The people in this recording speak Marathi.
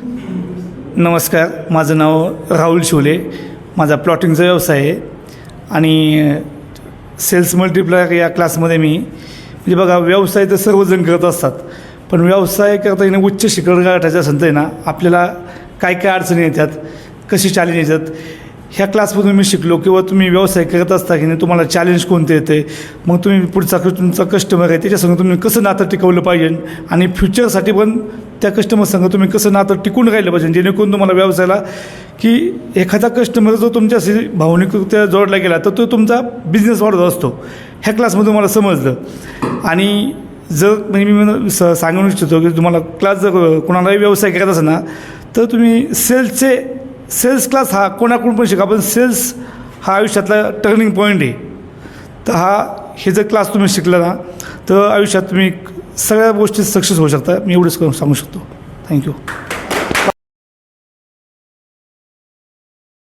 नमस्कार, माझं नाव राहुल शिवले. माझा प्लॉटिंगचा व्यवसाय आहे आणि सेल्स मल्टिप्लायर या क्लासमध्ये मी म्हणजे बघा, व्यवसाय तर सर्वजण करत असतात, पण व्यवसाय करता येणं उच्च शिखर गाठायचं असेल तर ना आपल्याला काय काय अडचणी येतात, कशी चॅलेंज येतात, ह्या क्लासमधून मी शिकलो. किंवा तुम्ही व्यवसाय करत असता की नाही, तुम्हाला चॅलेंज कोणते येते, मग तुम्ही पुढचा तुमचा कस्टमर आहे त्याच्यासंग तुम्ही कसं नातं टिकवलं पाहिजे आणि फ्युचरसाठी पण त्या कस्टमरसंग तुम्ही कसं नातं टिकून राहिलं पाहिजे, जेणेकरून तुम्हाला व्यवसायाला की एखादा कस्टमर जो तुमच्याशी भावनिकरित्या जोडला गेला तर तो तुमचा बिझनेस वाढत असतो. ह्या क्लासमधून मला समजलं. आणि जर म्हणजे मी सांगू इच्छितो की तुम्हाला क्लास जर कोणालाही व्यवसाय करायचा असेल ना, तर तुम्ही सेल्स क्लास हा कोणाकडून पण शिका, पण सेल्स हा आयुष्यातला टर्निंग पॉईंट आहे. तर हे जर क्लास तुम्ही शिकला ना, तर आयुष्यात तुम्ही सगळ्या गोष्टी सक्सेस होऊ शकता. मी एवढंच सांगू शकतो. थँक्यू.